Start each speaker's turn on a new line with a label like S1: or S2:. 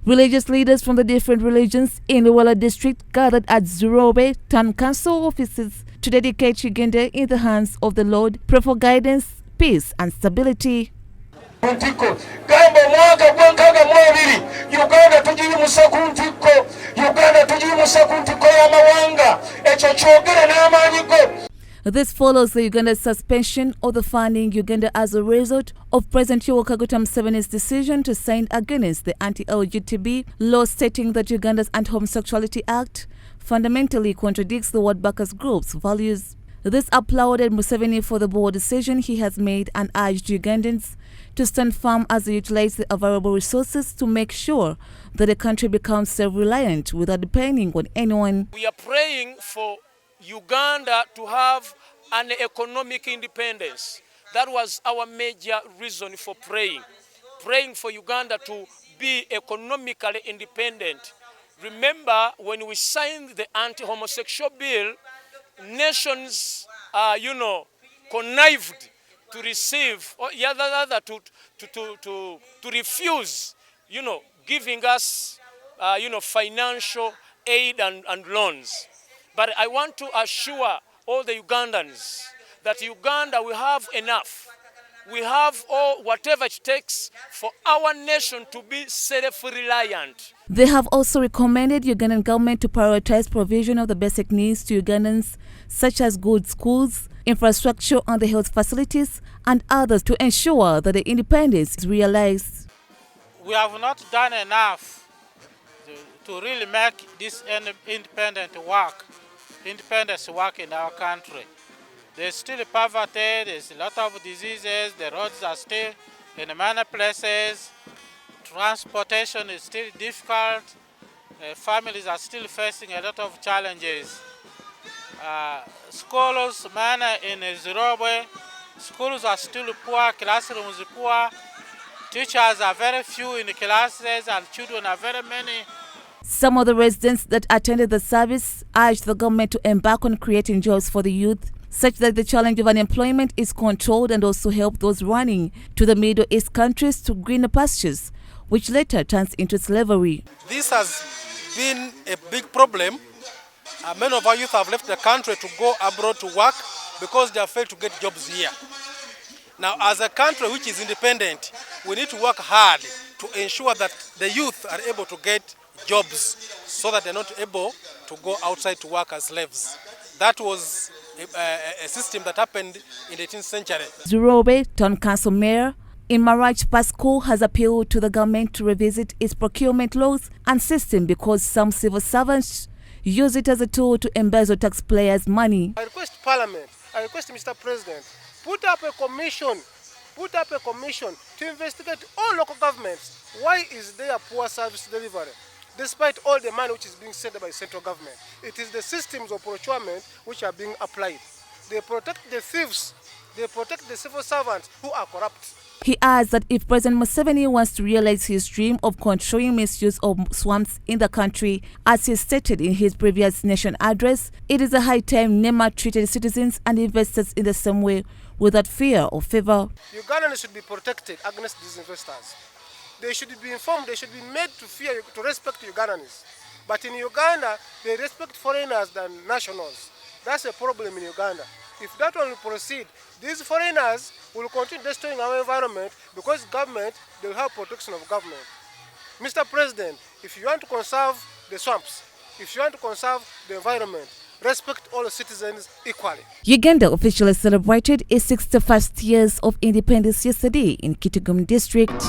S1: Religious leaders from the different religions in Luwero district gathered at Zirobwe Town Council offices to dedicate Uganda in the hands of the Lord, pray for guidance, peace and stability. This follows the Uganda's suspension of the funding Uganda as a result of President Yoweri Kaguta Museveni's decision to sign against the anti-LGBT law stating that Uganda's Anti-Homosexuality Act fundamentally contradicts the World Backers Group's values. This applauded Museveni for the bold decision he has made and urged Ugandans to stand firm as they utilize the available resources to make sure that the country becomes self-reliant without depending on anyone.
S2: We are praying for Uganda to have an economic independence. That was our major reason for praying for Uganda to be economically independent. Remember, when we signed the anti-homosexual bill, nations, connived to receive, or rather to refuse, giving us, financial aid and loans. But I want to assure all the Ugandans that Uganda will have enough. We have all whatever it takes for our nation to be self-reliant.
S1: They have also recommended Ugandan government to prioritize provision of the basic needs to Ugandans, such as good schools, infrastructure and the health facilities, and others to ensure that the independence is realized.
S3: We have not done enough to really make this independence work in our country. There's still poverty, there's a lot of diseases, the roads are still in many places, transportation is still difficult, families are still facing a lot of challenges. Schools, in Zirobwe, schools are still poor, classrooms are poor, teachers are very few in the classes and children are very many.
S1: Some of the residents that attended the service urged the government to embark on creating jobs for the youth, such that the challenge of unemployment is controlled, and also help those running to the Middle East countries to greener pastures, which later turns into slavery.
S4: This has been a big problem. Many of our youth have left the country to go abroad to work because they have failed to get jobs here. Now, as a country which is independent, we need to work hard to ensure that the youth are able to get jobs so that they're not able to go outside to work as slaves. That was a system that happened in the 18th century.
S1: Zirobwe Town Council Mayor Imarach Pasco has appealed to the government to revisit its procurement laws and system because some civil servants use it as a tool to embezzle taxpayers' money.
S5: I request Parliament, I request Mr. President, put up a commission to investigate all local governments. Why is there poor service delivery? Despite all the money which is being sent by the central government, it is the systems of procurement which are being applied. They protect the thieves, they protect the civil servants who are corrupt.
S1: He adds that if President Museveni wants to realize his dream of controlling misuse of swamps in the country, as he stated in his previous nation address, it is a high time NEMA treated citizens and investors in the same way, without fear or favor.
S5: Ugandans should be protected against these investors. They should be informed, they should be made to fear, to respect Ugandans. But in Uganda, they respect foreigners than nationals. That's a problem in Uganda. If that one will proceed, these foreigners will continue destroying our environment because government, they will have protection of government. Mr. President, if you want to conserve the swamps, if you want to conserve the environment, respect all citizens equally.
S1: Uganda officially celebrated its 61st years of independence yesterday in Kitgum district.